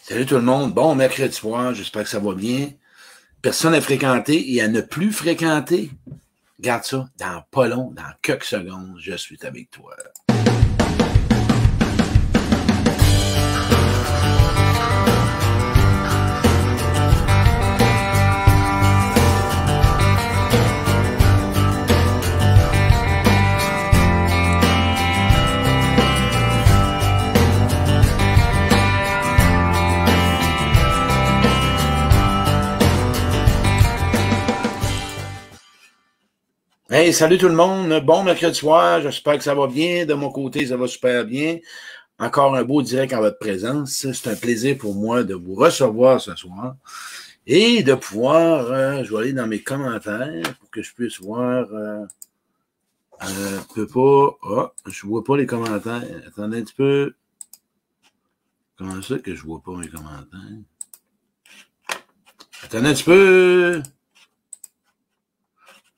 Salut tout le monde. Bon mercredi soir, j'espère que ça va bien. Personne à fréquenter et à ne plus fréquenter. Regarde ça, dans pas long, dans quelques secondes, je suis avec toi. Hey, salut tout le monde. Bon mercredi soir. J'espère que ça va bien. De mon côté, ça va super bien. Encore un beau direct en votre présence. C'est un plaisir pour moi de vous recevoir ce soir et de pouvoir, je vais aller dans mes commentaires pour que je puisse voir. Je peux pas. Oh, je vois pas les commentaires. Attendez un petit peu. Comment ça que je vois pas mes commentaires? Attendez un petit peu.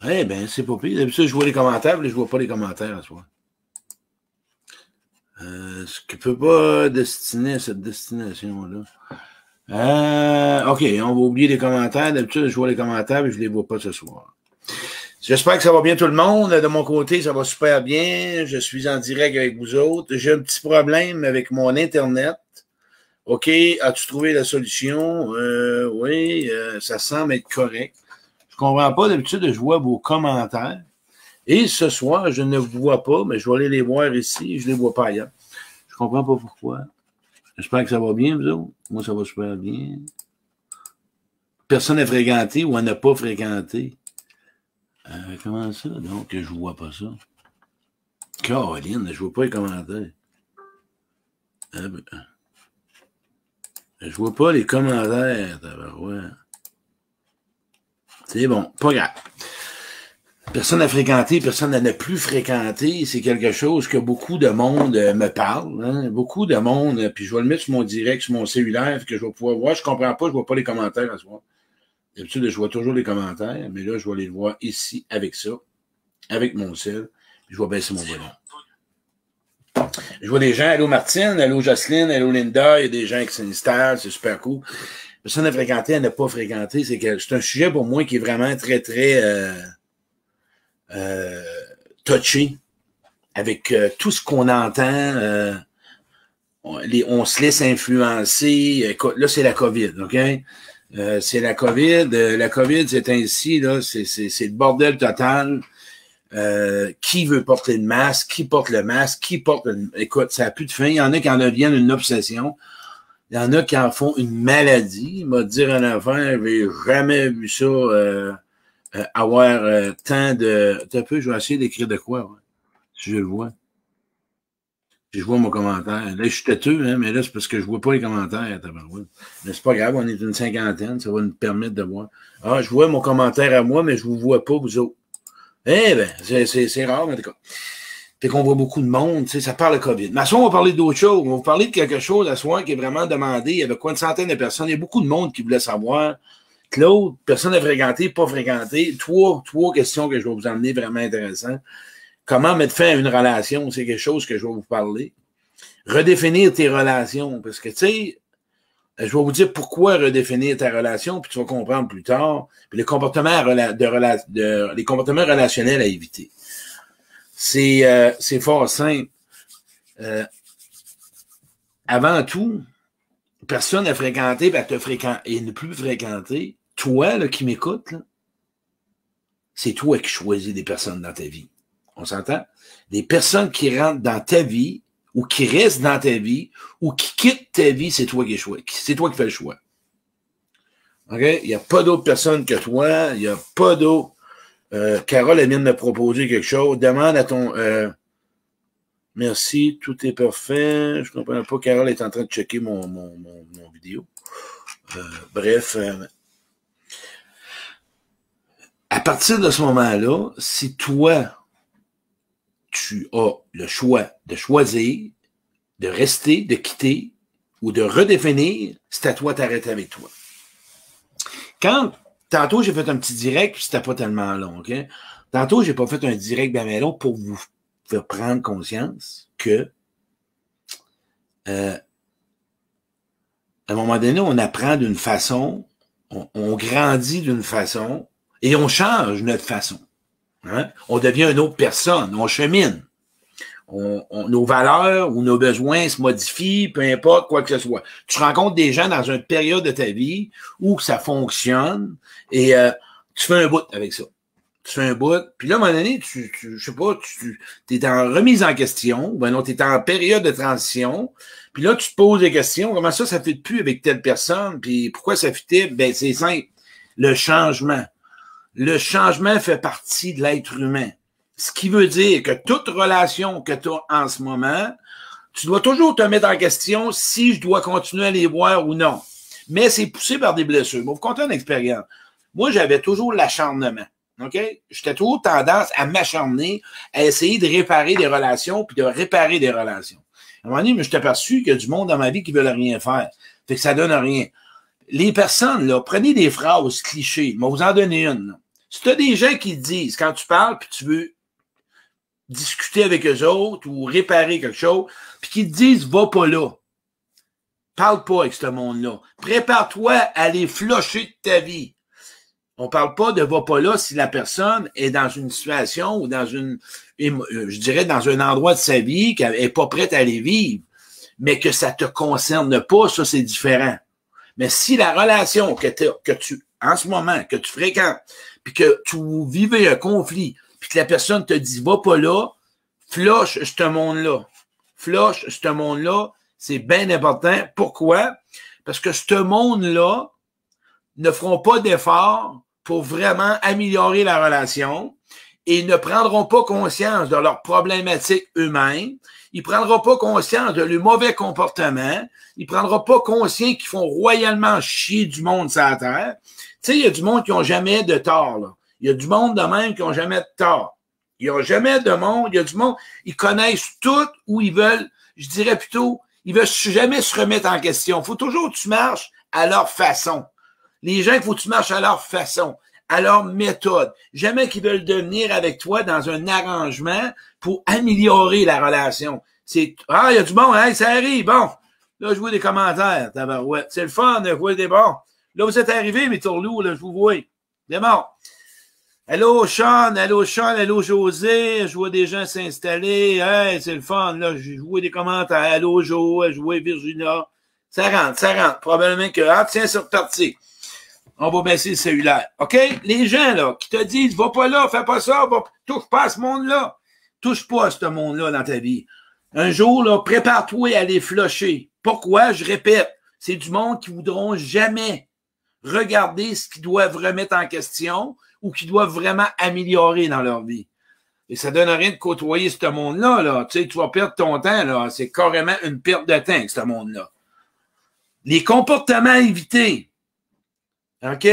Eh bien, c'est pas pire. D'habitude, je vois les commentaires, mais je vois pas les commentaires à soi. Ce qui peut pas destiner à cette destination-là. OK, on va oublier les commentaires. D'habitude, je vois les commentaires, mais je les vois pas ce soir. J'espère que ça va bien tout le monde. De mon côté, ça va super bien. Je suis en direct avec vous autres. J'ai un petit problème avec mon Internet. OK, as-tu trouvé la solution? Oui, ça semble être correct. Je comprends pas. D'habitude, je vois vos commentaires. Et ce soir, je ne vous vois pas, mais je vais aller les voir ici. Je ne les vois pas ailleurs. Je comprends pas pourquoi. J'espère que ça va bien, vous autres. Moi, ça va super bien. Personne n'a fréquenté ou n'a pas fréquenté. Comment ça? Donc, je ne vois pas ça. Caroline, je ne vois pas les commentaires. Je vois pas les commentaires. Ouais. C'est bon, pas grave. Personne n'a fréquenté, personne n'a plus fréquenté. C'est quelque chose que beaucoup de monde me parle. Hein? Beaucoup de monde, puis je vais le mettre sur mon direct, sur mon cellulaire, que je vais pouvoir voir. Je comprends pas, je vois pas les commentaires à ce soir. D'habitude, je vois toujours les commentaires, mais là, je vais les voir ici avec ça, avec mon cell. Puis je vais baisser mon volume. Je vois des gens, allô Martine, allô Jocelyne, allô Linda, il y a des gens qui s'installent, c'est super cool. Personne n'a fréquenté, elle n'a pas fréquenté. C'est un sujet pour moi qui est vraiment très, très touché avec tout ce qu'on entend. On se laisse influencer. Écoute, là, c'est la COVID, OK? C'est la COVID. La COVID, c'est ainsi, là, c'est le bordel total. Qui veut porter le masque? Qui porte le masque? Qui porte le... Écoute, ça n'a plus de fin. Il y en a qui en deviennent une obsession. Il y en a qui en font une maladie. Il m'a dit en affaire, j'ai jamais vu ça avoir tant de... Un peu, je vais essayer d'écrire de quoi, ouais, si je le vois. Je vois mon commentaire. Là, je suis têteux, hein, mais là, c'est parce que je vois pas les commentaires. Mais c'est pas grave, on est une cinquantaine, ça va nous permettre de voir. Ah, je vois mon commentaire à moi, mais je vous vois pas, vous autres. Eh bien, c'est rare, en tout cas. Fait qu'on voit beaucoup de monde, tu sais, ça parle de COVID. Mais à ce moment, on va parler d'autre chose. On va vous parler de quelque chose à ce soir qui est vraiment demandé. Il y avait quoi, une centaine de personnes. Il y a beaucoup de monde qui voulait savoir. Claude, personne n'a fréquenté, pas fréquenté. Trois questions que je vais vous emmener vraiment intéressantes. Comment mettre fin à une relation? C'est quelque chose que je vais vous parler. Redéfinir tes relations. Parce que, tu sais, je vais vous dire pourquoi redéfinir ta relation, puis tu vas comprendre plus tard. Puis les comportements relationnels à éviter. C'est fort simple. Avant tout, personne n'a fréquenté, et ne plus fréquenter. Toi, là, qui m'écoutes, c'est toi qui choisis des personnes dans ta vie. On s'entend? Des personnes qui rentrent dans ta vie, ou qui restent dans ta vie, ou qui quittent ta vie, c'est toi qui choisis. C'est toi qui fais le choix. OK? Il n'y a pas d'autres personnes que toi. Il n'y a pas d'autres. Carole, elle vient de me proposer quelque chose. Demande à ton... merci, tout est parfait. Je comprends pas. Carole est en train de checker mon vidéo. Bref. À partir de ce moment-là, si toi, tu as le choix de choisir, de rester, de quitter ou de redéfinir, c'est à toi d'arrêter avec toi. Tantôt, j'ai fait un petit direct, puis c'était pas tellement long, OK? Tantôt, j'ai pas fait un direct bien long pour vous faire prendre conscience que à un moment donné, on apprend d'une façon, on grandit d'une façon, et on change notre façon. Hein? On devient une autre personne, on chemine. Nos valeurs ou nos besoins se modifient, peu importe quoi que ce soit. Tu rencontres des gens dans une période de ta vie où ça fonctionne et tu fais un bout avec ça. Tu fais un bout, puis là, à un moment donné, je sais pas, tu es en remise en question, ben non, tu es en période de transition, puis là, tu te poses des questions, comment ça ne fit plus avec telle personne, puis pourquoi ça fitait? Ben, c'est simple, le changement. Le changement fait partie de l'être humain. Ce qui veut dire que toute relation que tu as en ce moment, tu dois toujours te mettre en question si je dois continuer à les voir ou non. Mais c'est poussé par des blessures. Bon, vous comptez une expérience. Moi, j'avais toujours l'acharnement. OK? J'étais toujours tendance à m'acharner, à essayer de réparer des relations puis de réparer des relations. À un moment donné, je me suis aperçu qu'il y a du monde dans ma vie qui veulent rien faire. Fait que ça donne rien. Les personnes, là, prenez des phrases clichés. Je vais vous en donner une. Là. Si tu as des gens qui te disent, quand tu parles puis tu veux discuter avec eux autres ou réparer quelque chose, puis qu'ils te disent « va pas là ». Parle pas avec ce monde-là. Prépare-toi à les flusher de ta vie. On parle pas de « va pas là » si la personne est dans une situation ou dans je dirais dans un endroit de sa vie qu'elle est pas prête à aller vivre, mais que ça te concerne pas, ça c'est différent. Mais si la relation que tu, en ce moment, que tu fréquentes, puis que tu vivais un conflit, puis que la personne te dit, va pas là, flush ce monde-là. Flush ce monde-là, c'est bien important. Pourquoi? Parce que ce monde-là ne feront pas d'efforts pour vraiment améliorer la relation et ne prendront pas conscience de leurs problématiques eux-mêmes. Ils ne prendront pas conscience de leur mauvais comportement. Ils ne prendront pas conscience qu'ils font royalement chier du monde sur la terre. Tu sais, il y a du monde qui n'ont jamais de tort, là. Il y a du monde de même qui n'ont jamais de tort. Il n'y a jamais de monde, il y a du monde, ils connaissent tout où ils veulent, je dirais plutôt, ils veulent jamais se remettre en question. Il faut toujours que tu marches à leur façon. Les gens, il faut que tu marches à leur façon, à leur méthode. Jamais qu'ils veulent devenir avec toi dans un arrangement pour améliorer la relation. C'est, il y a du bon, hein, ça arrive, bon. Là, je vois des commentaires, tabarouette. C'est le fun, je vois des bons. Là, vous êtes arrivés, mes tourlous, là, je vous vois. C'est bon. Allô, Sean, allô, José, je vois des gens s'installer, hey, c'est le fun, là, je vois des commentaires, allô, Jo, je vois Virginia, ça rentre, probablement que, tiens, c'est reparti, on va baisser le cellulaire, OK? Les gens, là, qui te disent, va pas là, fais pas ça, touche pas à ce monde-là, touche pas à ce monde-là dans ta vie. Un jour, là, prépare-toi à les flusher. Pourquoi? Je répète, c'est du monde qui voudront jamais regarder ce qu'ils doivent remettre en question, ou qui doivent vraiment améliorer dans leur vie. Et ça donne rien de côtoyer ce monde-là, là. Tu sais, tu vas perdre ton temps, là. C'est carrément une perte de temps, ce monde-là. Les comportements à éviter. OK?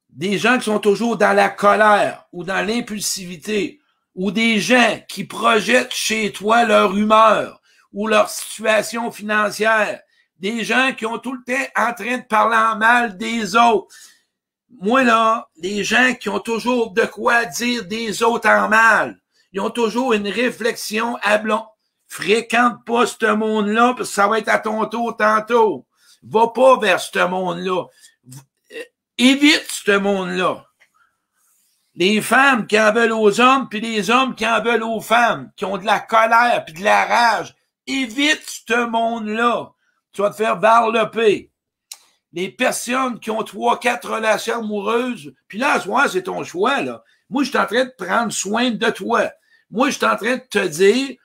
Des gens qui sont toujours dans la colère ou dans l'impulsivité ou des gens qui projettent chez toi leur humeur ou leur situation financière. Des gens qui ont tout le temps en train de parler en mal des autres. Moi, là, les gens qui ont toujours de quoi dire des autres en mal, ils ont toujours une réflexion à blanc. Fréquente pas ce monde-là, parce que ça va être à ton tour tantôt. Va pas vers ce monde-là. Évite ce monde-là. Les femmes qui en veulent aux hommes, puis les hommes qui en veulent aux femmes, qui ont de la colère puis de la rage. Évite ce monde-là. Tu vas te faire varloper. Les personnes qui ont 3-4 relations amoureuses, puis là, à ce moment, c'est ton choix, là. Moi, je suis en train de prendre soin de toi. Moi, je suis en train de te dire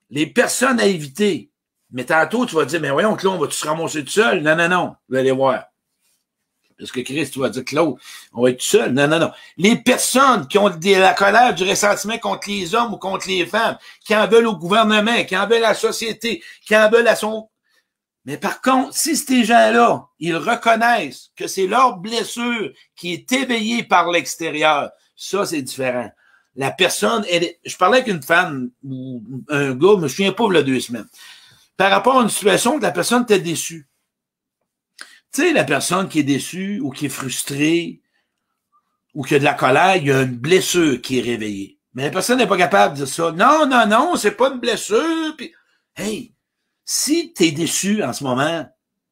les personnes à éviter. Mais tantôt, tu vas dire, mais voyons, Claude, on va-tu se ramasser tout seul? Non. Vous allez voir. Parce que Christ, tu vas dire, Claude, on va être tout seul. Non. Les personnes qui ont de la colère, du ressentiment contre les hommes ou contre les femmes, qui en veulent au gouvernement, qui en veulent à la société, qui en veulent à son... Mais par contre, si ces gens-là, ils reconnaissent que c'est leur blessure qui est éveillée par l'extérieur, ça, c'est différent. La personne, je parlais avec une femme ou un gars, je me souviens pas, il y a 2 semaines, par rapport à une situation que la personne était déçue. Tu sais, la personne qui est déçue ou qui est frustrée ou qui a de la colère, il y a une blessure qui est réveillée. Mais la personne n'est pas capable de dire ça. Non, c'est pas une blessure. Puis, hey, si tu es déçu en ce moment,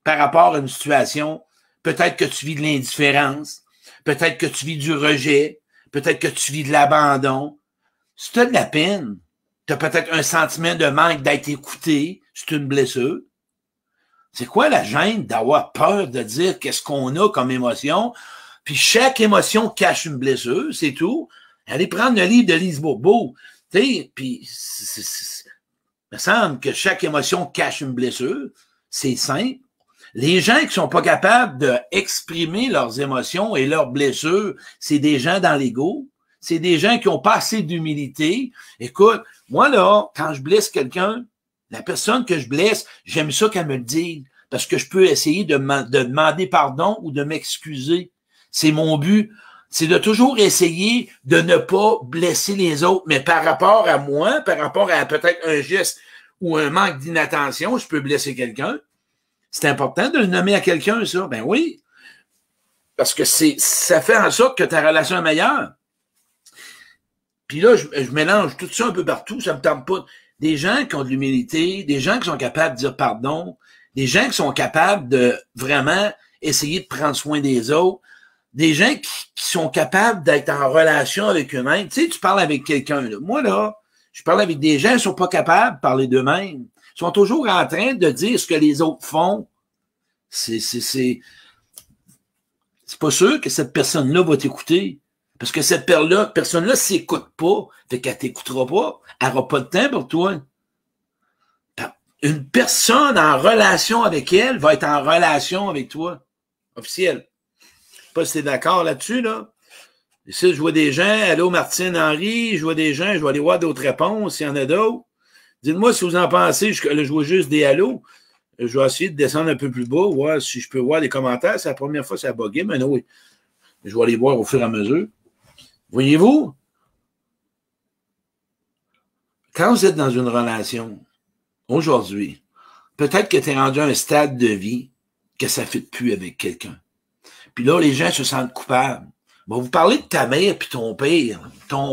par rapport à une situation. Peut-être que tu vis de l'indifférence. Peut-être que tu vis du rejet. Peut-être que tu vis de l'abandon. Si tu as de la peine, tu as peut-être un sentiment de manque d'être écouté. C'est une blessure. C'est quoi la gêne d'avoir peur de dire qu'est-ce qu'on a comme émotion? Puis chaque émotion cache une blessure, c'est tout. Allez prendre le livre de Lise Bourbeau. Tu sais, puis il me semble que chaque émotion cache une blessure. C'est simple. Les gens qui sont pas capables d'exprimer leurs émotions et leurs blessures, c'est des gens dans l'ego. C'est des gens qui ont pas assez d'humilité. Écoute, moi là, quand je blesse quelqu'un, la personne que je blesse, j'aime ça qu'elle me le dise, parce que je peux essayer de demander pardon ou de m'excuser. C'est mon but. C'est de toujours essayer de ne pas blesser les autres. Mais par rapport à moi, par rapport à peut-être un geste ou un manque d'inattention, je peux blesser quelqu'un. C'est important de le nommer à quelqu'un, ça. Ben oui. Parce que ça fait en sorte que ta relation est meilleure. Puis là, je mélange tout ça un peu partout, ça me tente pas. Des gens qui ont de l'humilité, des gens qui sont capables de dire pardon, des gens qui sont capables de vraiment essayer de prendre soin des autres, des gens qui sont capables d'être en relation avec eux-mêmes. Tu sais, tu parles avec quelqu'un, là. Moi, là, je parle avec des gens qui sont pas capables de parler d'eux-mêmes. Ils sont toujours en train de dire ce que les autres font. C'est pas sûr que cette personne-là va t'écouter. Parce que cette personne-là s'écoute pas, fait qu'elle t'écoutera pas, elle n'aura pas de temps pour toi. Une personne en relation avec elle va être en relation avec toi. Officiel. Je sais pas si t'es d'accord là-dessus, là. Ici, je vois des gens, allô Martine Henry, je vois des gens, je vais aller voir d'autres réponses, s'il y en a d'autres. Dites-moi si vous en pensez, je vois juste des allos. Je vais essayer de descendre un peu plus bas, voir si je peux voir des commentaires. C'est la première fois que ça a bugué, mais non, oui. Je vais aller voir au fur et à mesure. Voyez-vous, quand vous êtes dans une relation, aujourd'hui, peut-être que tu es rendu à un stade de vie que ça ne fit plus avec quelqu'un. Puis là, les gens se sentent coupables. Bon, vous parlez de ta mère puis ton père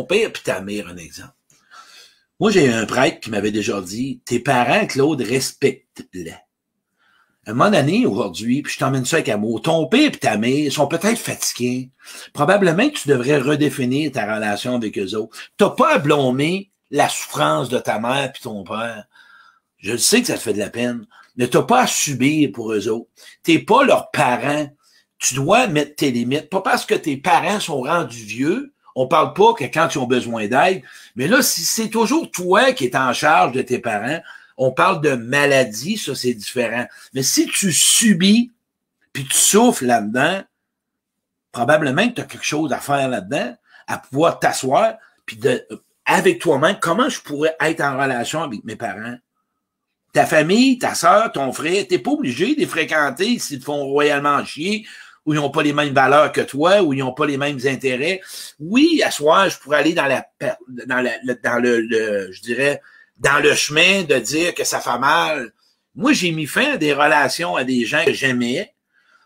puis ta mère, un exemple. Moi, j'ai eu un prêtre qui m'avait déjà dit, tes parents, Claude, respecte-les. À un moment donné, aujourd'hui, puis je t'emmène ça avec amour, ton père et ta mère sont peut-être fatigués. Probablement que tu devrais redéfinir ta relation avec eux autres. T'as pas à blâmer la souffrance de ta mère puis ton père. Je le sais que ça te fait de la peine, mais t'as pas à subir pour eux autres. T'es pas leurs parents. Tu dois mettre tes limites. Pas parce que tes parents sont rendus vieux. On parle pas que quand ils ont besoin d'aide. Mais là, si c'est toujours toi qui es en charge de tes parents, on parle de maladie, ça c'est différent. Mais si tu subis, puis tu souffres là-dedans, probablement que tu as quelque chose à faire là-dedans, à pouvoir t'asseoir, puis avec toi-même, comment je pourrais être en relation avec mes parents? Ta famille, ta sœur, ton frère, t'es pas obligé de les fréquenter s'ils te font royalement chier, ou ils n'ont pas les mêmes valeurs que toi, ou ils n'ont pas les mêmes intérêts. Oui, à soir, je pourrais aller dans je dirais, dans le chemin de dire que ça fait mal. Moi, j'ai mis fin à des relations à des gens que j'aimais.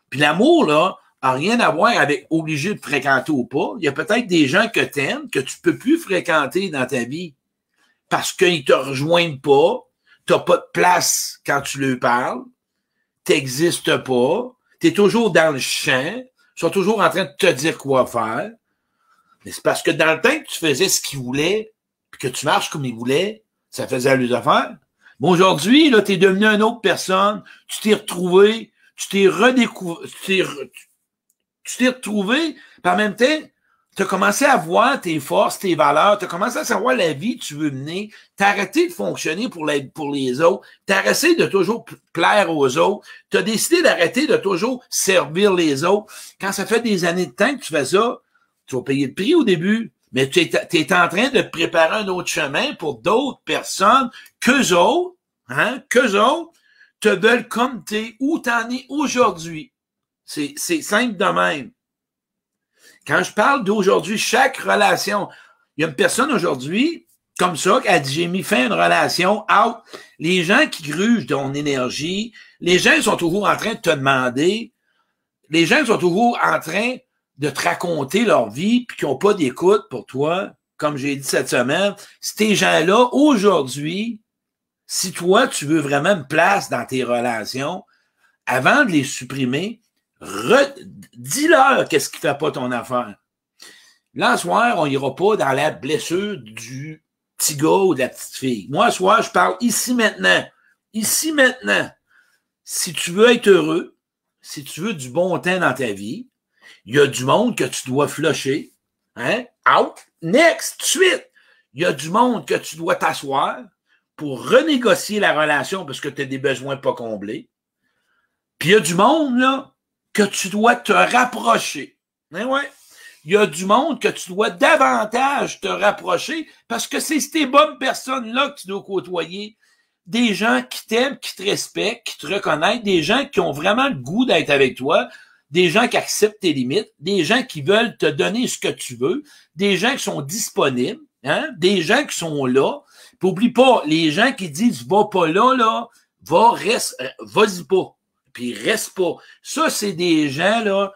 Puis l'amour, là, a rien à voir avec obligé de fréquenter ou pas. Il y a peut-être des gens que t'aimes, que tu peux plus fréquenter dans ta vie parce qu'ils te rejoignent pas, t'as pas de place quand tu leur parles, t'existes pas, t'es toujours dans le champ, ils sont toujours en train de te dire quoi faire. Mais c'est parce que dans le temps que tu faisais ce qu'ils voulaient, puis que tu marches comme ils voulaient, ça faisait leurs affaires. Mais aujourd'hui, là, t'es devenu une autre personne, tu t'es retrouvé, tu t'es redécouvert, tu t'es retrouvé, puis en même temps, tu as commencé à voir tes forces, tes valeurs, tu as commencé à savoir la vie que tu veux mener, tu as arrêté de fonctionner pour les autres, tu as arrêté de toujours plaire aux autres, tu as décidé d'arrêter de toujours servir les autres. Quand ça fait des années de temps que tu fais ça, tu vas payer le prix au début, mais tu es en train de te préparer un autre chemin pour d'autres personnes qu'eux autres, te veulent comme t'es, où t'en es aujourd'hui. C'est simple de même. Quand je parle d'aujourd'hui, chaque relation, il y a une personne aujourd'hui, comme ça, qui a dit, j'ai mis fin à une relation, out. Les gens qui grugent ton énergie, les gens sont toujours en train de te demander, les gens sont toujours en train de te raconter leur vie, puis qui n'ont pas d'écoute pour toi, comme j'ai dit cette semaine. Ces gens-là, aujourd'hui, si toi, tu veux vraiment une place dans tes relations, avant de les supprimer, dis-leur qu'est-ce qui ne fait pas ton affaire. Là, ce soir, on n'ira pas dans la blessure du petit gars ou de la petite fille. Moi, ce soir, je parle ici maintenant. Ici maintenant. Si tu veux être heureux, si tu veux du bon temps dans ta vie, il y a du monde que tu dois flusher. Hein? Out. Next. Tout de suite. Il y a du monde que tu dois t'asseoir pour renégocier la relation parce que tu as des besoins pas comblés. Puis il y a du monde, là, que tu dois te rapprocher. Hein, ouais. Il y a du monde que tu dois davantage te rapprocher parce que c'est ces bonnes personnes-là que tu dois côtoyer. Des gens qui t'aiment, qui te respectent, qui te reconnaissent, des gens qui ont vraiment le goût d'être avec toi, des gens qui acceptent tes limites, des gens qui veulent te donner ce que tu veux, des gens qui sont disponibles, hein, des gens qui sont là. Puis oublie pas, les gens qui disent « va pas là, vas-y pas ». Puis reste pas. Ça, c'est des gens, là,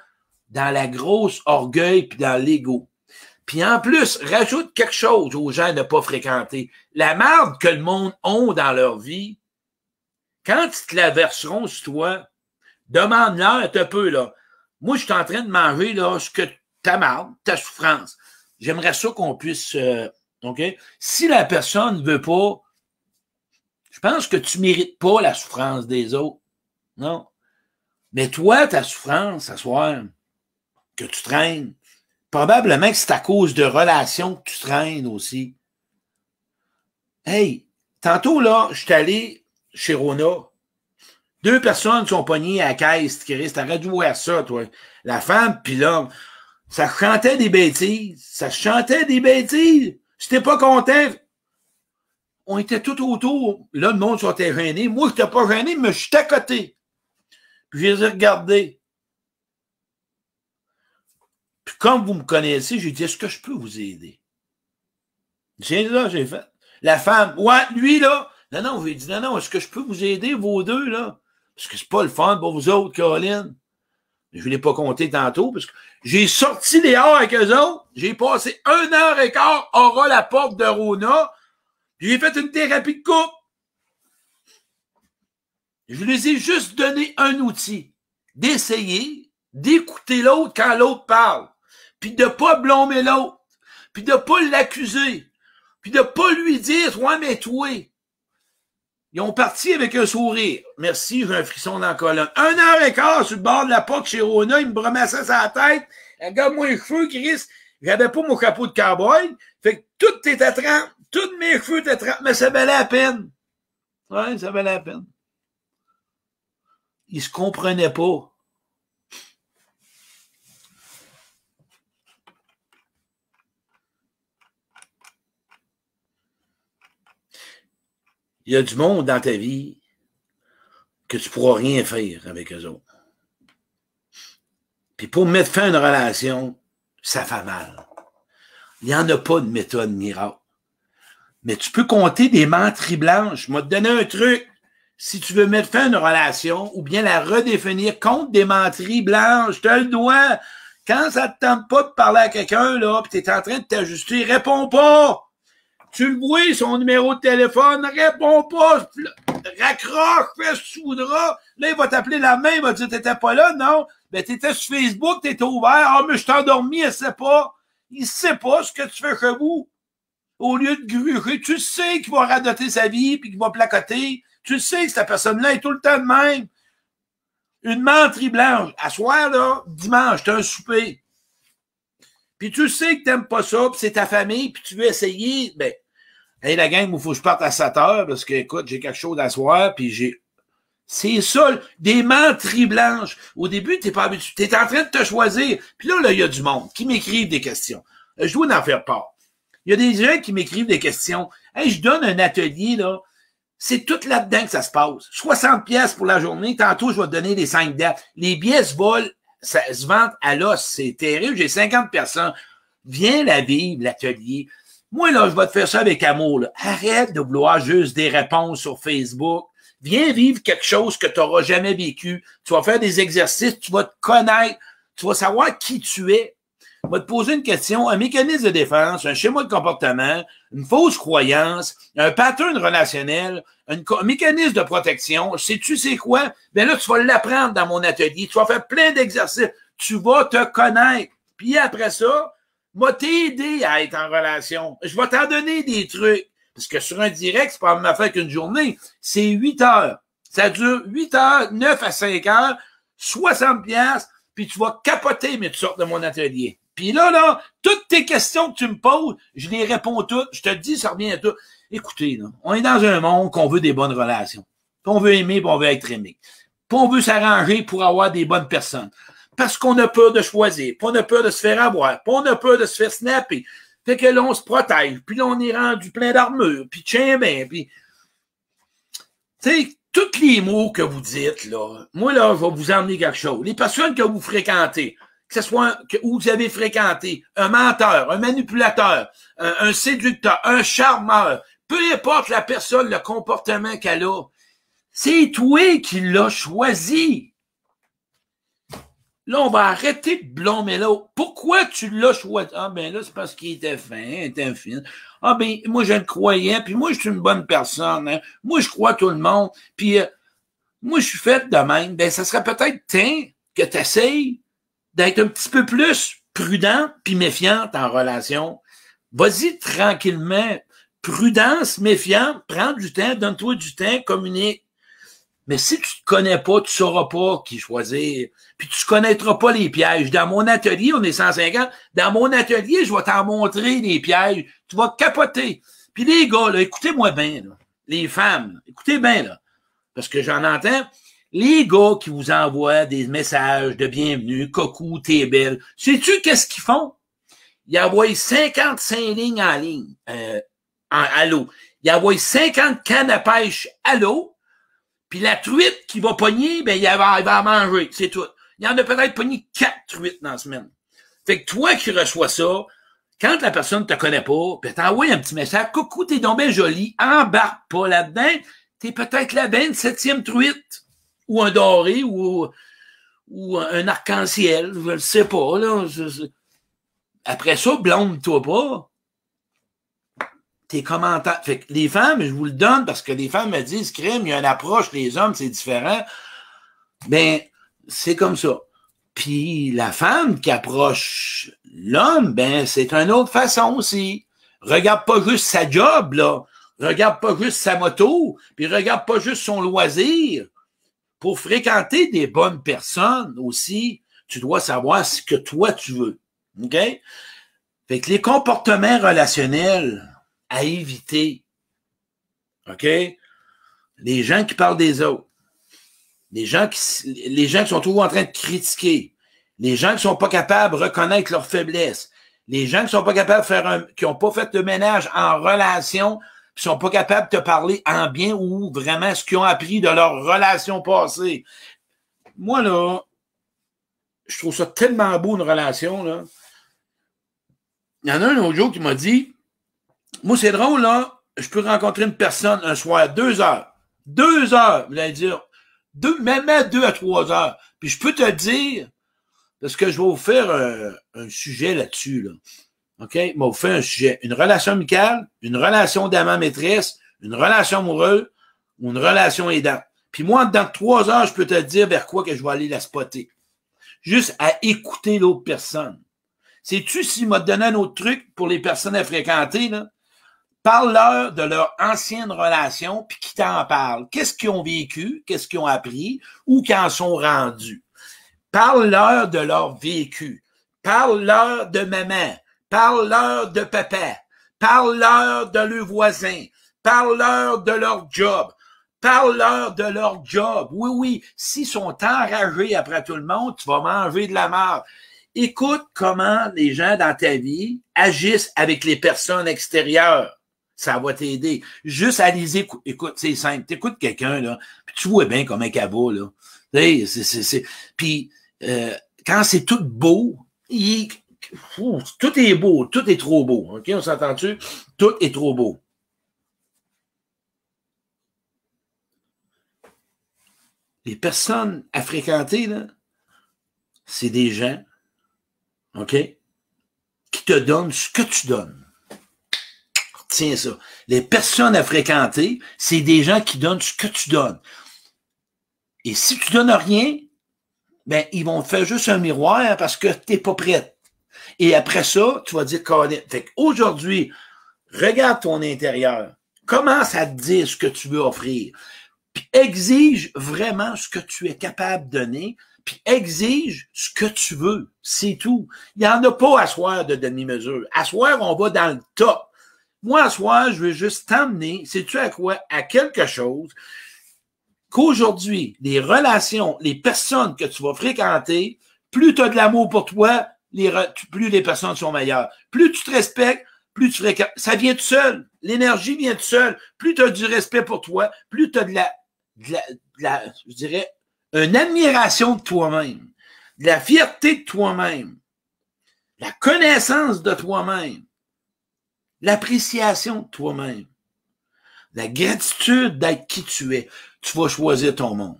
dans la grosse orgueil puis dans l'ego. Puis en plus, rajoute quelque chose aux gens à ne pas fréquenter. La merde que le monde a dans leur vie, quand ils te la verseront sur toi, demande-leur un peu, là. Moi, je suis en train de manger, là, ce que ta merde, ta souffrance. J'aimerais ça qu'on puisse, OK? Si la personne ne veut pas, je pense que tu mérites pas la souffrance des autres. Non. Mais toi, ta souffrance, à soir, que tu traînes, probablement que c'est à cause de relations que tu traînes aussi. Hey, tantôt, là, je suis allé chez Rona. 2 personnes sont pognées à la caisse, Chris. T'aurais dû voir ça, toi. La femme puis l'homme. Ça chantait des bêtises. Ça chantait des bêtises. Si t'es pas content, on était tout autour. Là, le monde était gêné. Moi, je n'étais pas gêné, mais je suis à côté. Puis je les ai regardés. Puis comme vous me connaissez, j'ai dit, est-ce que je peux vous aider? C'est là, j'ai fait. La femme, ouais, lui, là, non, j'ai dit, non, est-ce que je peux vous aider, vos deux, là? Parce que c'est pas le fun pour vous autres, Caroline. Je ne l'ai pas compté tantôt, parce que j'ai sorti les heures avec eux autres, j'ai passé 1h15 hors la porte de Rona, puis j'ai fait une thérapie de couple. Je les ai juste donné un outil, d'essayer, d'écouter l'autre quand l'autre parle, puis de pas blâmer l'autre, puis de pas l'accuser, puis de pas lui dire « Ouais, mais toi ». Ils ont parti avec un sourire. Merci, j'ai un frisson dans la colonne. 1h15 sur le bord de la porte chez Rona, il me bromassait sa tête. Regarde-moi les cheveux, Chris. J'avais pas mon chapeau de cowboy. Fait que tout était trempé. Tous mes cheveux étaient trempés. Mais ça valait la peine. Ouais, ça valait la peine. Ils se comprenaient pas. Il y a du monde dans ta vie que tu pourras rien faire avec eux autres. Puis pour mettre fin à une relation, ça fait mal. Il n'y en a pas de méthode miracle. Mais tu peux compter des menteries blanches. Je vais te donner un truc. Si tu veux mettre fin à une relation ou bien la redéfinir, compte des menteries blanches. Je te le dois. Quand ça te tente pas de parler à quelqu'un, là, puis tu es en train de t'ajuster, réponds pas. Tu le vois, son numéro de téléphone, réponds pas, raccroche, fais ce que tu voudras. Là, il va t'appeler la main, il va te dire, t'étais pas là, non? Ben, t'étais sur Facebook, t'étais ouvert. Ah, mais je t'ai endormi, elle sait pas. Il sait pas ce que tu fais chez vous. Au lieu de gruger, tu sais qu'il va radoter sa vie, puis qu'il va placoter. Tu sais que cette personne-là est tout le temps de même. Une menterie blanche. À soir, là, dimanche, t'as un souper. Puis tu sais que t'aimes pas ça, puis c'est ta famille, puis tu veux essayer, ben, hey, la gang, il faut que je parte à 7 heures, parce que, écoute, j'ai quelque chose à soir, puis j'ai... C'est ça, des menteries blanches. Au début, t'es pas habitué. T'es en train de te choisir. Puis là, il y a du monde qui m'écrivent des questions. Je dois en faire part. Il y a des gens qui m'écrivent des questions. Hey, je donne un atelier, là. C'est tout là-dedans que ça se passe. 60$ pour la journée. Tantôt, je vais te donner les 5 dates. Les billets se volent, ça se vend à l'os. C'est terrible. J'ai 50 personnes. Viens la vivre, l'atelier. Moi, là, je vais te faire ça avec amour, là. Arrête de vouloir juste des réponses sur Facebook. Viens vivre quelque chose que tu n'auras jamais vécu. Tu vas faire des exercices, tu vas te connaître, tu vas savoir qui tu es. On va te poser une question, un mécanisme de défense, un schéma de comportement, une fausse croyance, un pattern relationnel, un mécanisme de protection. Sais-tu c'est quoi? Ben là, tu vas l'apprendre dans mon atelier. Tu vas faire plein d'exercices. Tu vas te connaître. Puis après ça, moi t'aider à être en relation. Je vais t'en donner des trucs. Parce que sur un direct, c'est pas même faire qu'une journée. C'est 8 heures. Ça dure 8 heures, 9 à 5 heures, 60$, puis tu vas capoter, mais tu sors de mon atelier. Puis là, toutes tes questions que tu me poses, je les réponds toutes. Je te dis, ça revient à tout. Écoutez, là, on est dans un monde qu'on veut des bonnes relations. Puis on veut aimer, puis on veut être aimé. Puis on veut s'arranger pour avoir des bonnes personnes. Parce qu'on a peur de choisir, puis on a peur de se faire avoir, puis on a peur de se faire snapper. Fait que là, on se protège, puis là, on est rendu plein d'armure, puis tiens bien, puis... Tu sais, tous les mots que vous dites, là, moi, là, je vais vous emmener quelque chose. Les personnes que vous fréquentez, que ce soit où vous avez fréquenté, un menteur, un manipulateur, un séducteur, un charmeur, peu importe la personne, le comportement qu'elle a, c'est toi qui l'as choisi. Là, on va arrêter de blâmer l'autre. Pourquoi tu l'as choisi? Ah, ben là, c'est parce qu'il était fin, il était fin. Ah, ben, moi, je le croyais, puis moi, je suis une bonne personne. Hein. Moi, je crois tout le monde. Puis, moi, je suis faite de même. Ben, ça serait peut-être temps que tu essayes d'être un petit peu plus prudent puis méfiante en relation. Vas-y tranquillement. Prudence, méfiante, prends du temps, donne-toi du temps, communique. Mais si tu te connais pas, tu sauras pas qui choisir. Puis tu connaîtras pas les pièges. Dans mon atelier, on est 150. Dans mon atelier, je vais t'en montrer les pièges. Tu vas capoter. Puis les gars, là, écoutez-moi bien, là. Les femmes, écoutez bien, là. Parce que j'en entends. Les gars qui vous envoient des messages de bienvenue, coucou, t'es belle. Sais-tu qu'est-ce qu'ils font? Ils envoient 55 lignes en ligne, à l'eau. Ils envoient 50 cannes à pêche à l'eau. Puis la truite qui va pogner, ben, il va en manger, c'est tout. Il y en a peut-être pogné 4 truites dans la semaine. Fait que toi qui reçois ça, quand la personne ne te connaît pas, ben, t'envoies un petit message, coucou, t'es donc bien joli, embarque pas là-dedans, t'es peut-être la 27e truite, ou un doré, ou un arc-en-ciel, je le sais pas, là. Après ça, blâme-toi pas. Tes commentaires. Fait que les femmes, je vous le donne parce que les femmes me disent, crime, il y a une approche, les hommes, c'est différent. Ben, c'est comme ça. Puis la femme qui approche l'homme, ben, c'est une autre façon aussi. Regarde pas juste sa job, là. Regarde pas juste sa moto, puis regarde pas juste son loisir. Pour fréquenter des bonnes personnes aussi, tu dois savoir ce que toi tu veux. OK? Fait que les comportements relationnels à éviter. OK? Les gens qui parlent des autres. Les gens qui sont toujours en train de critiquer. Les gens qui sont pas capables de reconnaître leurs faiblesses. Les gens qui sont pas capables de faire qui ont pas fait de ménage en relation, qui sont pas capables de te parler en bien ou vraiment ce qu'ils ont appris de leur relation passée. Moi, là, je trouve ça tellement beau, une relation, là. Il y en a un autre jour qui m'a dit, moi, c'est drôle, là, je peux rencontrer une personne un soir, 2 heures. 2 heures, vous allez dire, même 2 à 3 heures. Puis je peux te dire, parce que je vais vous faire un sujet là-dessus, là. OK? Je vais vous faire un sujet. Une relation amicale, une relation d'amant-maîtresse, une relation amoureuse ou une relation aidante. Puis moi, dans 3 heures, je peux te dire vers quoi que je vais aller la spotter. Juste à écouter l'autre personne. Sais-tu s'il m'a donné un autre truc pour les personnes à fréquenter, là? Parle-leur de leur ancienne relation, puis qui t'en parle. Qu'est-ce qu'ils ont vécu, qu'est-ce qu'ils ont appris, ou qu'ils en sont rendus. Parle-leur de leur vécu. Parle-leur de maman. Parle-leur de papa. Parle-leur de leurs voisins. Parle-leur de leur job. Parle-leur de leur job. Oui, oui, s'ils sont enragés après tout le monde, tu vas manger de la merde. Écoute comment les gens dans ta vie agissent avec les personnes extérieures. Ça va t'aider. Juste à les écouter. Écoute, c'est simple. T'écoutes quelqu'un, là, puis tu vois bien comment elle va, là. Puis, quand c'est tout beau, tout est beau, tout est trop beau. OK, on s'entend-tu? Tout est trop beau. Les personnes à fréquenter, là, c'est des gens, OK? qui te donnent ce que tu donnes. Tiens ça. Les personnes à fréquenter, c'est des gens qui donnent ce que tu donnes. Et si tu donnes rien, ben, ils vont te faire juste un miroir parce que t'es pas prête. Et après ça, tu vas dire, fait qu'aujourd'hui, regarde ton intérieur. Commence à te dire ce que tu veux offrir. Puis exige vraiment ce que tu es capable de donner. Puis exige ce que tu veux. C'est tout. Il n'y en a pas à soir de demi-mesure. À soir, on va dans le top. Moi, à soir, je veux juste t'emmener, sais-tu à quoi? À quelque chose qu'aujourd'hui, les relations, les personnes que tu vas fréquenter, plus tu as de l'amour pour toi, plus les personnes sont meilleures. Plus tu te respectes, plus tu fréquentes. Ça vient tout seul. L'énergie vient tout seul. Plus tu as du respect pour toi, plus tu as de la, je dirais, une admiration de toi-même, de la fierté de toi-même, la connaissance de toi-même, l'appréciation de toi-même, la gratitude d'être qui tu es. Tu vas choisir ton monde.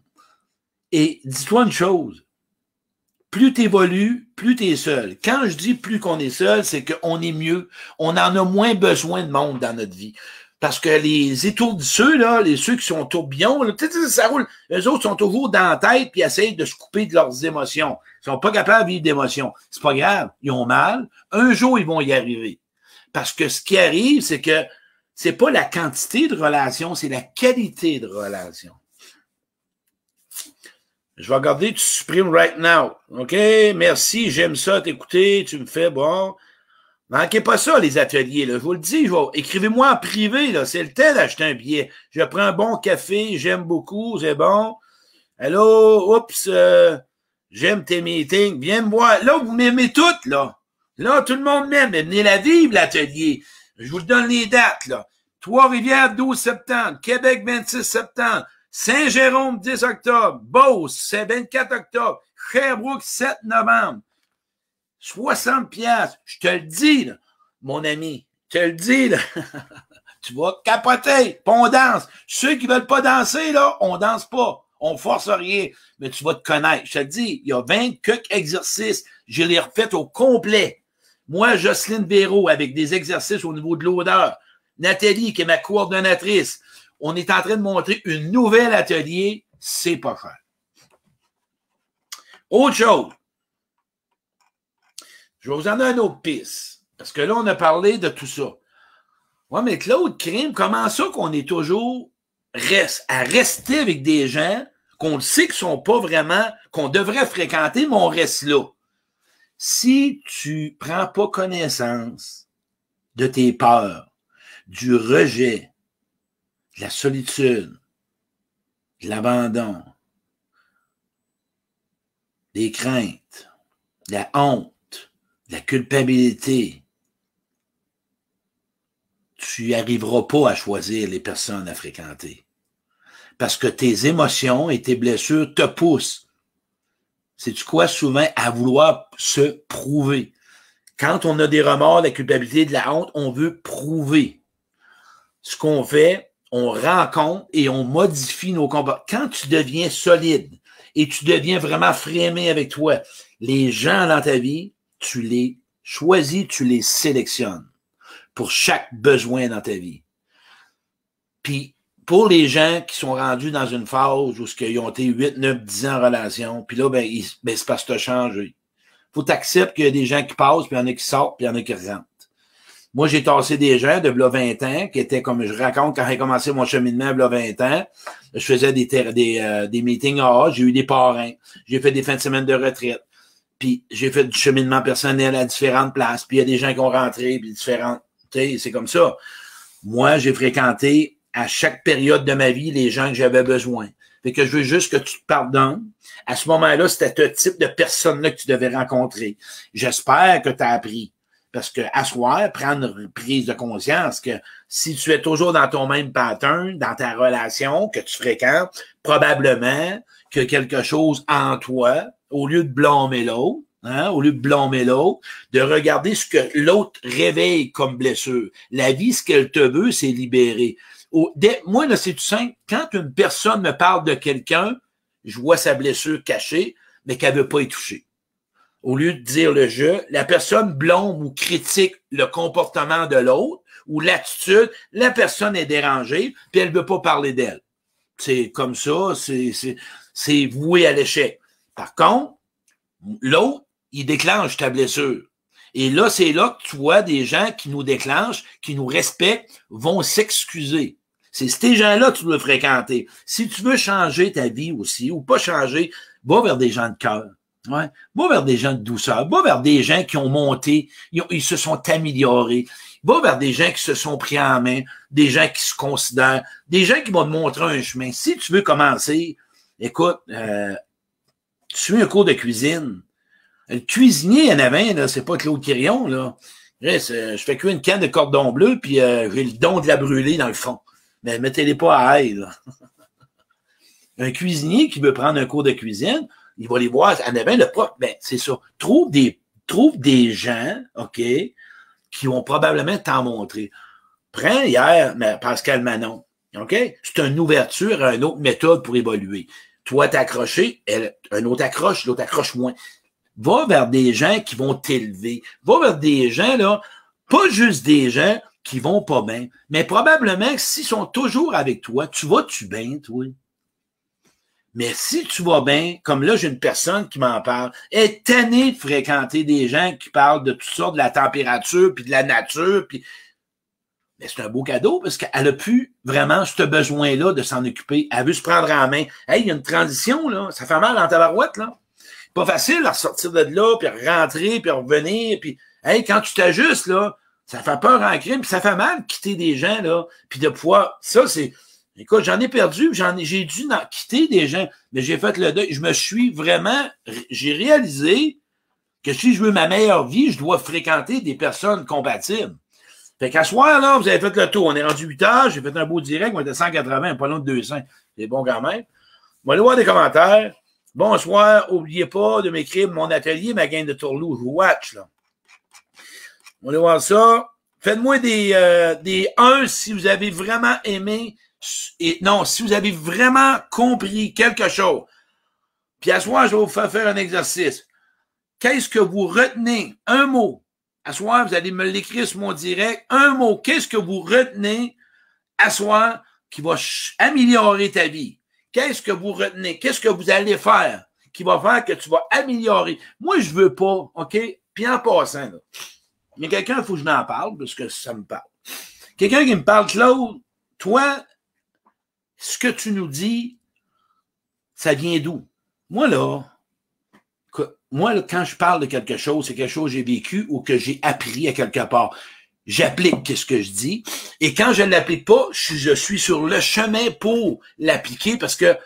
Et dis-toi une chose, plus tu évolues, plus tu es seul. Quand je dis plus qu'on est seul, c'est qu'on est mieux. On en a moins besoin de monde dans notre vie. Parce que les étourdisseux, là, ceux qui sont tourbillons, là, ça roule. Eux autres sont toujours dans la tête puis essayent de se couper de leurs émotions. Ils sont pas capables de vivre d'émotions. C'est pas grave. Ils ont mal. Un jour, ils vont y arriver. Parce que ce qui arrive, c'est que c'est pas la quantité de relations, c'est la qualité de relations. Je vais regarder, tu supprimes right now. OK? Merci, j'aime ça, t'écouter, tu me fais bon. Manquez pas ça, les ateliers, là. Je vous le dis, écrivez-moi en privé, là. C'est le temps d'acheter un billet. Je prends un bon café, j'aime beaucoup, c'est bon. Allô, oups, j'aime tes meetings. Viens me voir. Là, vous m'aimez toutes, là. Là, tout le monde m'aime. Mais venez la vivre, l'atelier. Je vous donne les dates, là. Trois-Rivières, 12 septembre. Québec, 26 septembre. Saint-Jérôme, 10 octobre. Beauce, c'est 24 octobre. Sherbrooke, 7 novembre. 60 piastres. Je te le dis, là, mon ami. Je te le dis, là. Tu vas capoter. Puis on danse. Ceux qui veulent pas danser, là, on danse pas. On force rien. Mais tu vas te connaître. Je te le dis, il y a 20 quelques exercices. Je les refais au complet. Moi, Jocelyne Véro, avec des exercices au niveau de l'odeur. Nathalie, qui est ma coordonnatrice. On est en train de montrer une nouvelle atelier. C'est pas cher. Autre chose. Je vais vous en donner un autre piste. Parce que là, on a parlé de tout ça. Ouais, mais Claude Crime, comment ça qu'on est toujours à rester avec des gens qu'on sait qu'ils sont pas vraiment, qu'on devrait fréquenter, mais on reste là. Si tu prends pas connaissance de tes peurs, du rejet, de la solitude, de l'abandon, des craintes, de la honte, de la culpabilité, tu n'arriveras pas à choisir les personnes à fréquenter. Parce que tes émotions et tes blessures te poussent. C'est-tu quoi souvent à vouloir se prouver? Quand on a des remords, de la culpabilité, de la honte, on veut prouver. Ce qu'on fait, on rencontre et on modifie nos comportements. Quand tu deviens solide et tu deviens vraiment frémé avec toi, les gens dans ta vie, tu les choisis, tu les sélectionnes pour chaque besoin dans ta vie. Puis, pour les gens qui sont rendus dans une phase où ils ont été 8, 9, 10 ans en relation, puis là, c'est parce que tu as changé. Faut t'accepter qu'il y a des gens qui passent, puis il y en a qui sortent, puis il y en a qui rentrent. Moi, j'ai tassé des gens de là 20 ans, qui étaient comme je raconte quand j'ai commencé mon cheminement de là 20 ans. Je faisais des meetings AA, j'ai eu des parrains, j'ai fait des fins de semaine de retraite. Puis j'ai fait du cheminement personnel à différentes places, puis il y a des gens qui ont rentré, puis différentes. Tu sais, c'est comme ça. Moi, j'ai fréquenté à chaque période de ma vie les gens que j'avais besoin. Fait que je veux juste que tu te pardonnes. À ce moment-là, c'était ce type de personne-là que tu devais rencontrer. J'espère que tu as appris. Parce que à soir, prendre une prise de conscience que si tu es toujours dans ton même pattern, dans ta relation que tu fréquentes, probablement que quelque chose en toi, au lieu de blâmer l'autre, au lieu de blâmer l'autre, de regarder ce que l'autre réveille comme blessure. La vie, ce qu'elle te veut, c'est libérer. Moi, là, c'est tout simple. Quand une personne me parle de quelqu'un, je vois sa blessure cachée, mais qu'elle veut pas y toucher. au lieu de dire le je, la personne blâme ou critique le comportement de l'autre ou l'attitude, la personne est dérangée, puis elle ne veut pas parler d'elle. C'est comme ça, c'est voué à l'échec. Par contre, l'autre, il déclenche ta blessure. Et là, c'est là que tu vois des gens qui nous déclenchent, qui nous respectent, vont s'excuser. C'est ces gens-là que tu dois fréquenter. Si tu veux changer ta vie aussi, ou pas changer, va vers des gens de cœur. Ouais. Va vers des gens de douceur. Va vers des gens qui ont monté, ils se sont améliorés. Va vers des gens qui se sont pris en main, des gens qui se considèrent, des gens qui vont te montrer un chemin. Si tu veux commencer, écoute, tu suis un cours de cuisine. Le cuisinier en avant, là, c'est pas Claude Quirion, là. Je fais cuire une canne de cordon bleu, puis j'ai le don de la brûler dans le fond. Mais mettez-les pas à ail, là. Un cuisinier qui veut prendre un cours de cuisine, il va les voir en avant, le prof, ben, c'est ça. Trouve des gens, OK, qui vont probablement t'en montrer. Prends hier Pascal Manon, OK? C'est une ouverture à une autre méthode pour évoluer. Toi, t'accrocher, un autre accroche, l'autre accroche moins. Va vers des gens qui vont t'élever. Va vers des gens, là, pas juste des gens qui vont pas bien, mais probablement que s'ils sont toujours avec toi, tu vas-tu bien, toi? Mais si tu vas bien, comme là, j'ai une personne qui m'en parle, elle est tannée de fréquenter des gens qui parlent de toutes sortes, de la température, puis de la nature, puis... Mais c'est un beau cadeau parce qu'elle a plus vraiment ce besoin-là de s'en occuper. Elle veut se prendre en main. Hey, il y a une transition, là. Ça fait mal dans ta barouette, là. Pas facile à ressortir de là, puis à rentrer, puis à revenir, puis hey, quand tu t'ajustes, là, ça fait peur en crime, puis ça fait mal de quitter des gens, là, puis de pouvoir... Ça, c'est... Écoute, j'en ai perdu, j'ai dû quitter des gens, mais j'ai fait le deuil. Je me suis vraiment... J'ai réalisé que si je veux ma meilleure vie, je dois fréquenter des personnes compatibles. Fait qu'à soir, là, vous avez fait le tour. On est rendu 8 heures, j'ai fait un beau direct, on était 180, pas loin de 200. C'est bon quand même. On va aller voir des commentaires. Bonsoir, n'oubliez pas de m'écrire mon atelier, ma game de tourlou. Je vous watch, là. On va aller voir ça. Faites-moi des 1 si vous avez vraiment aimé, et non, si vous avez vraiment compris quelque chose. Puis à soir, je vais vous faire un exercice. Qu'est-ce que vous retenez? Un mot. À soir, vous allez me l'écrire sur mon direct. Un mot. Qu'est-ce que vous retenez à soir qui va améliorer ta vie? Qu'est-ce que vous retenez? Qu'est-ce que vous allez faire qui va faire que tu vas améliorer? Moi, je veux pas, OK? Puis en passant, là, il y a quelqu'un, il faut que je m'en parle parce que ça me parle. Quelqu'un qui me parle, Claude, toi, ce que tu nous dis, ça vient d'où? Moi, là, quand je parle de quelque chose, c'est quelque chose que j'ai vécu ou que j'ai appris à quelque part. J'applique ce que je dis. Et quand je ne l'applique pas, je suis sur le chemin pour l'appliquer parce que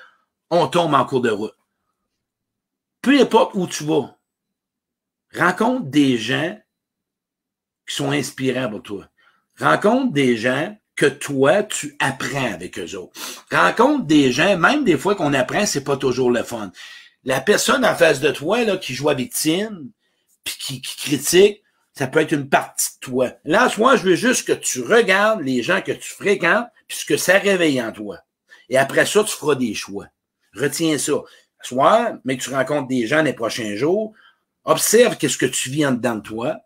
on tombe en cours de route. Peu importe où tu vas, rencontre des gens qui sont inspirants pour toi. Rencontre des gens que toi, tu apprends avec eux autres. Rencontre des gens, même des fois qu'on apprend, c'est pas toujours le fun. La personne en face de toi, là, qui joue à victime, puis qui critique, ça peut être une partie de toi. Là, moi, je veux juste que tu regardes les gens que tu fréquentes, puis ce que ça réveille en toi. Et après ça, tu feras des choix. Retiens ça. Soit, mais tu rencontres des gens les prochains jours, observe qu'est-ce que tu vis en dedans de toi,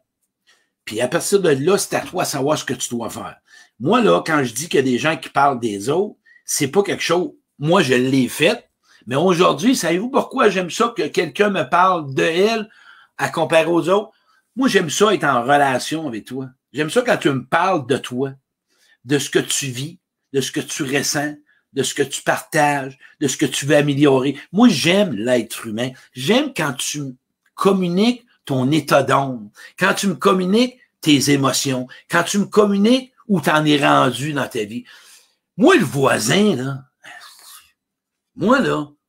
puis à partir de là, c'est à toi de savoir ce que tu dois faire. Moi, là, quand je dis qu'il y a des gens qui parlent des autres, c'est pas quelque chose... Moi, je l'ai fait, mais aujourd'hui, savez-vous pourquoi j'aime ça que quelqu'un me parle de elle à comparer aux autres? Moi, j'aime ça être en relation avec toi. J'aime ça quand tu me parles de toi, de ce que tu vis, de ce que tu ressens, de ce que tu partages, de ce que tu veux améliorer. Moi, j'aime l'être humain. J'aime quand tu me communiques ton état d'âme, quand tu me communiques tes émotions, quand tu me communiques où tu en es rendu dans ta vie. Moi, le voisin, là,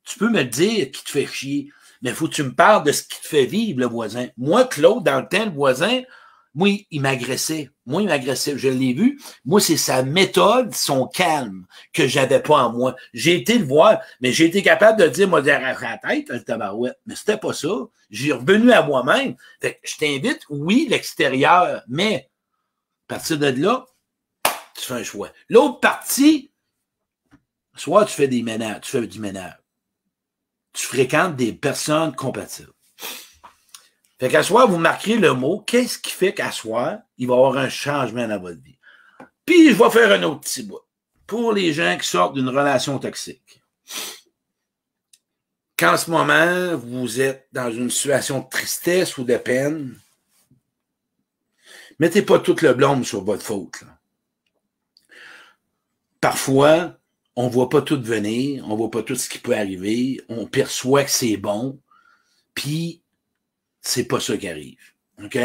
tu peux me dire qui te fait chier, mais il faut que tu me parles de ce qui te fait vivre, le voisin. Moi, Claude, dans le temps, le voisin, moi, il m'agressait. Je l'ai vu. Moi, c'est sa méthode, son calme, que j'avais pas en moi. J'ai été le voir, mais j'ai été capable de dire, moi, derrière la tête, le tabarouette. Mais c'était pas ça. J'ai revenu à moi-même. Fait que je t'invite, oui, l'extérieur, mais à partir de là, tu fais un choix. L'autre partie, soit tu fais du ménage. Tu fréquentes des personnes compatibles. Fait qu'à soir, vous marquerez le mot. Qu'est-ce qui fait qu'à soir, il va y avoir un changement dans votre vie? Puis, je vais faire un autre petit bout. Pour les gens qui sortent d'une relation toxique. Qu'en ce moment, vous êtes dans une situation de tristesse ou de peine, mettez pas tout le blâme sur votre faute. Là. Parfois, on voit pas tout venir, on voit pas tout ce qui peut arriver, on perçoit que c'est bon, puis c'est pas ça qui arrive. OK?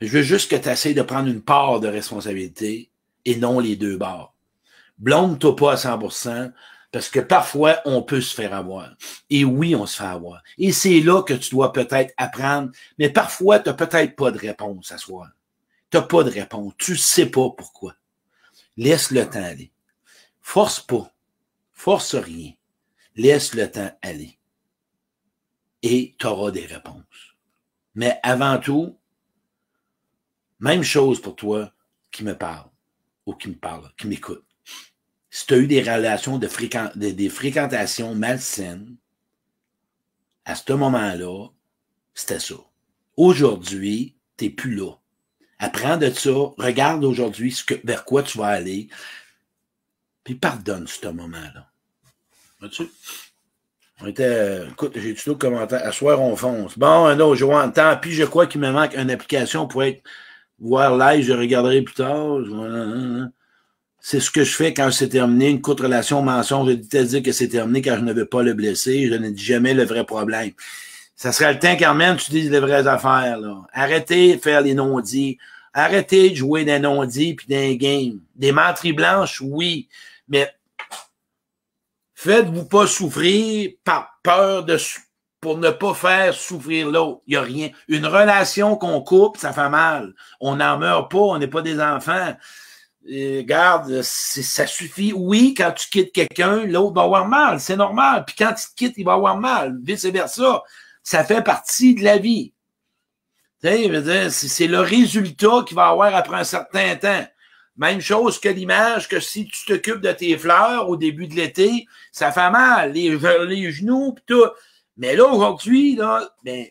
Je veux juste que tu essaies de prendre une part de responsabilité et non les deux bords. Blâme-toi pas à 100%, parce que parfois, on peut se faire avoir. Et oui, on se fait avoir. Et c'est là que tu dois peut-être apprendre, mais parfois, tu n'as peut-être pas de réponse à soi. Tu n'as pas de réponse. Tu ne sais pas pourquoi. Laisse le temps aller. Force pas. Force rien. Laisse le temps aller. Et tu auras des réponses. Mais avant tout, même chose pour toi qui me parle, ou qui me parle, qui m'écoute. Si tu as eu des relations des fréquentations malsaines, à ce moment-là, c'était ça. Aujourd'hui, tu n'es plus là. Apprends de ça, regarde aujourd'hui vers quoi tu vas aller, puis pardonne ce moment-là. Vois-tu? Écoute, j'ai tout d'autres commentaires. À soir, on fonce. Bon, un autre joueur en temps, puis je crois qu'il me manque une application pour voir live, je regarderai plus tard. C'est ce que je fais quand c'est terminé. Une courte relation, mensonge. Je déteste dire que c'est terminé quand je ne veux pas le blesser. Je ne dis jamais le vrai problème. Ça serait le temps, Carmen, tu dises les vraies affaires. Là. Arrêtez de faire les non-dits. Arrêtez de jouer des non-dits puis des games. Des menteries blanches, oui. Mais faites-vous pas souffrir par peur pour ne pas faire souffrir l'autre. Il n'y a rien. Une relation qu'on coupe, ça fait mal. On n'en meurt pas, on n'est pas des enfants. Regarde, ça suffit. Oui, quand tu quittes quelqu'un, l'autre va avoir mal. C'est normal. Puis quand tu te quittes, il va avoir mal. Vice-versa. Ça fait partie de la vie. Tu sais, c'est le résultat qu'il va avoir après un certain temps. Même chose que l'image que si tu t'occupes de tes fleurs au début de l'été, ça fait mal. Les genoux, pis tout. Mais là, aujourd'hui, là, ben,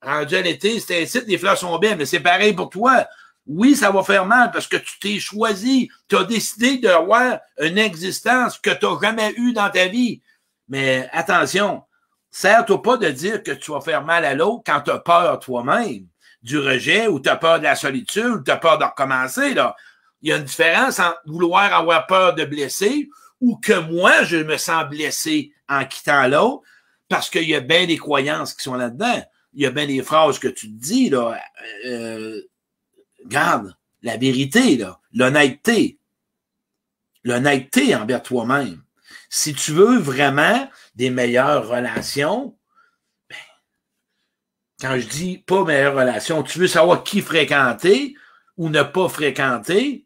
rendu à l'été, c'est ainsi, les fleurs sont belles, mais c'est pareil pour toi. Oui, ça va faire mal parce que tu t'es choisi. Tu as décidé d'avoir une existence que tu n'as jamais eue dans ta vie. Mais attention, sers-toi pas de dire que tu vas faire mal à l'autre quand tu as peur toi-même du rejet ou tu as peur de la solitude ou tu as peur de recommencer. Là. Il y a une différence entre vouloir avoir peur de blesser ou que moi, je me sens blessé en quittant l'autre parce qu'il y a bien des croyances qui sont là-dedans. Il y a bien des phrases que tu te dis, là. Regarde, la vérité, là, l'honnêteté envers toi-même. Si tu veux vraiment des meilleures relations, ben, quand je dis pas meilleures relations, tu veux savoir qui fréquenter ou ne pas fréquenter,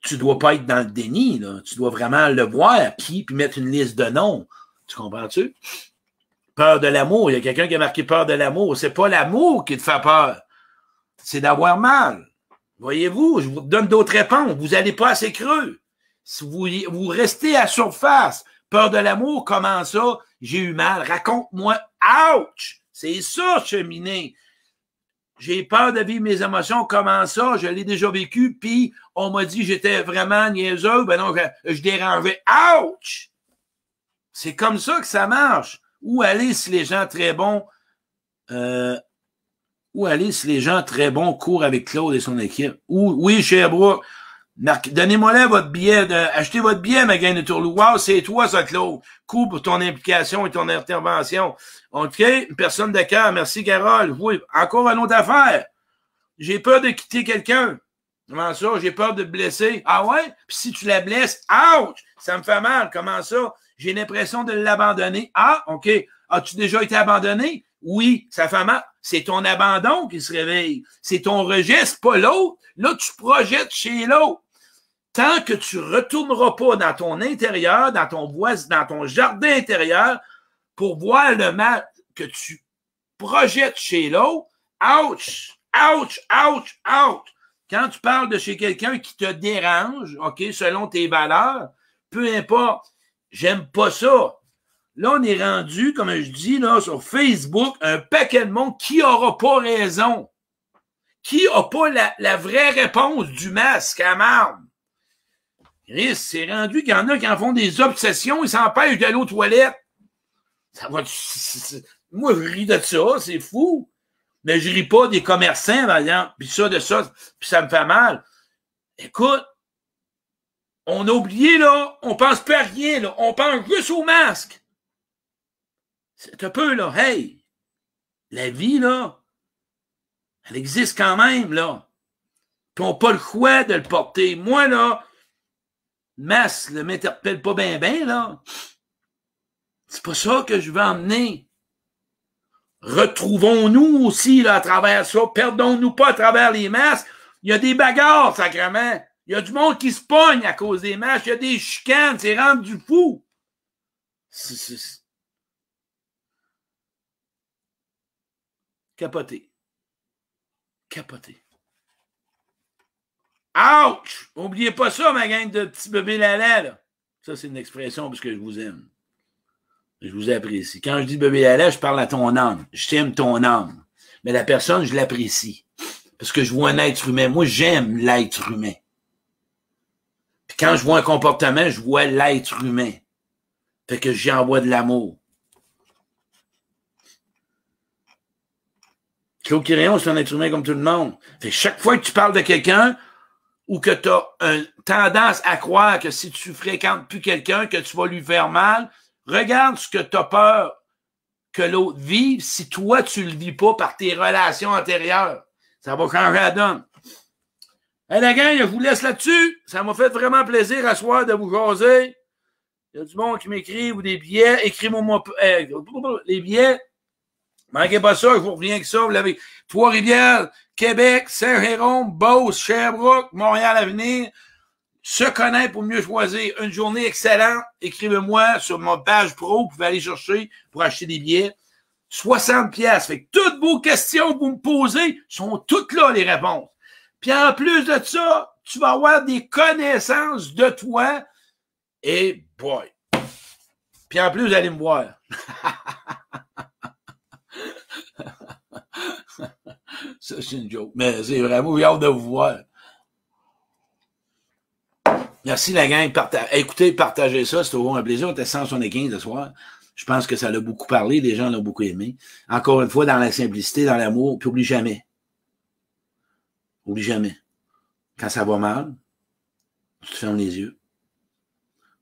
tu dois pas être dans le déni, là. Tu dois vraiment le voir, puis mettre une liste de noms. Tu comprends-tu? Peur de l'amour. Il y a quelqu'un qui a marqué peur de l'amour. C'est pas l'amour qui te fait peur. C'est d'avoir mal. Voyez-vous, je vous donne d'autres réponses. Vous n'allez pas assez creux. Si vous restez à surface, peur de l'amour, comment ça? J'ai eu mal. Raconte-moi. Ouch! C'est ça, cheminer. J'ai peur de vivre mes émotions. Comment ça? Je l'ai déjà vécu, puis on m'a dit que j'étais vraiment niaiseux. Ben non, je dérangeais. Ouch! C'est comme ça que ça marche. Où aller si les gens très bons... Où aller si les gens très bons courent avec Claude et son équipe? Oui, Sherbrooke. Donnez-moi là votre billet. Achetez votre billet, ma gang de Tourlou. Wow, c'est toi, ça, Claude. Cool pour ton implication et ton intervention. OK, une personne de cœur. Merci, Carole. Oui, encore une autre affaire. J'ai peur de quitter quelqu'un. Comment ça? J'ai peur de te blesser. Ah ouais? Puis si tu la blesses, ouch! Ça me fait mal. Comment ça? J'ai l'impression de l'abandonner. Ah, OK. As-tu déjà été abandonné? Oui, ça fait mal. C'est ton abandon qui se réveille. C'est ton rejet, c'est pas l'autre. Là, tu projettes chez l'autre. Tant que tu retourneras pas dans ton intérieur, dans ton jardin intérieur, pour voir le mal que tu projettes chez l'autre, ouch, ouch, ouch, ouch. Quand tu parles de chez quelqu'un qui te dérange, OK, selon tes valeurs, peu importe, j'aime pas ça. Là, on est rendu, comme je dis, là, sur Facebook, un paquet de monde qui n'aura pas raison. Qui n'a pas la vraie réponse du masque à marde. C'est rendu qu'il y en a qui en font des obsessions, ils s'empêchent d'aller aux toilettes. Ça va, moi, je ris de ça, c'est fou. Mais je ris pas des commerçants, par exemple, puis ça, puis ça me fait mal. Écoute, on a oublié, là, on pense pas à rien, là, on pense juste au masque. C'est un peu, là, hey, la vie, là, elle existe quand même, là. Puis on n'a pas le choix de le porter. Moi, là, le masque ne m'interpelle pas bien, là. C'est pas ça que je veux emmener. Retrouvons-nous aussi, là, à travers ça. Perdons-nous pas à travers les masques. Il y a des bagarres, sacrément. Il y a du monde qui se pogne à cause des masques. Il y a des chicanes. C'est rendu fou. Capoté. Capoté. Ouch! Oubliez pas ça, ma gang de petits bébés lala, là. Ça, c'est une expression parce que je vous aime. Je vous apprécie. Quand je dis bébé lala, je parle à ton âme. Je t'aime ton âme. Mais la personne, je l'apprécie. Parce que je vois un être humain. Moi, j'aime l'être humain. Puis quand je vois un comportement, je vois l'être humain. Fait que j'y envoie de l'amour. Claude Quirion, c'est un être humain comme tout le monde. Fait que chaque fois que tu parles de quelqu'un ou que tu as une tendance à croire que si tu fréquentes plus quelqu'un, que tu vas lui faire mal, regarde ce que tu as peur que l'autre vive si toi, tu le vis pas par tes relations antérieures. Ça va changer la donne. Hey, la gang, je vous laisse là-dessus. Ça m'a fait vraiment plaisir à soir de vous jaser. Il y a du monde qui m'écrit ou des billets. Écris-moi les billets. Manquez pas ça, je vous reviens avec ça. Vous l'avez. Trois-Rivières, Québec, Saint-Jérôme, Beauce, Sherbrooke, Montréal-Avenir. Se connaître pour mieux choisir. Une journée excellente. Écrivez-moi sur ma page pro. Vous pouvez aller chercher pour acheter des billets. 60 pièces. Fait que toutes vos questions que vous me posez sont toutes là, les réponses. Puis en plus de ça, tu vas avoir des connaissances de toi. Et boy. Puis en plus, vous allez me voir. Ça, c'est une joke. Mais c'est vraiment, j'ai hâte de vous voir. Merci la gang. Écoutez, partagez ça. C'est toujours un plaisir. On était 175 ce soir. Je pense que ça l'a beaucoup parlé. Les gens l'ont beaucoup aimé. Encore une fois, dans la simplicité, dans l'amour. Puis oublie jamais. Oublie jamais. Quand ça va mal, tu te fermes les yeux.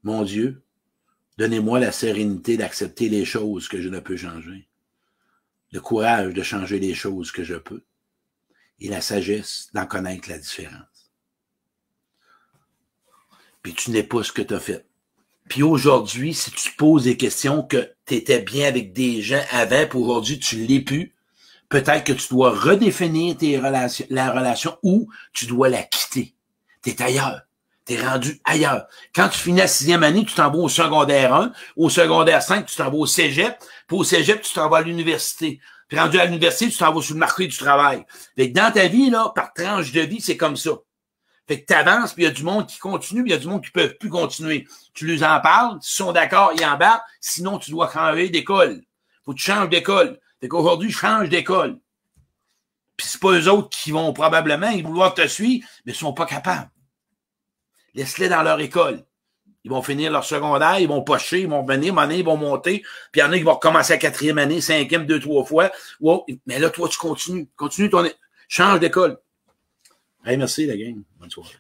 Mon Dieu, donnez-moi la sérénité d'accepter les choses que je ne peux changer. Le courage de changer les choses que je peux. Et la sagesse d'en connaître la différence. Puis tu n'es pas ce que tu as fait. Puis aujourd'hui, si tu te poses des questions que tu étais bien avec des gens avant, puis aujourd'hui tu ne l'es plus, peut-être que tu dois redéfinir la relation ou tu dois la quitter. Tu es ailleurs. Tu es rendu ailleurs. Quand tu finis la 6e année, tu t'en vas au secondaire 1, au secondaire 5, tu t'en vas au cégep, puis au cégep, tu t'en vas à l'université. Puis rendu à l'université, tu t'en vas sur le marché du travail. Fait que dans ta vie, là, par tranche de vie, c'est comme ça. Fait que t'avances, puis il y a du monde qui continue, puis il y a du monde qui ne peuvent plus continuer. Tu leur en parles, s'ils sont d'accord, ils embarquent, sinon tu dois changer d'école. Faut que tu changes d'école. Fait qu'aujourd'hui, je change d'école. Puis c'est pas eux autres qui vont probablement, ils vouloir te suivre, mais ils sont pas capables. Laisse-les dans leur école. Ils vont finir leur secondaire, ils vont pocher, ils vont venir, ils vont monter, puis il y en a qui vont recommencer à 4e année, 5e, 2, 3 fois. Wow. Mais là, toi, tu continues. Continue change d'école. Hey, merci, la gang. Bonne soirée.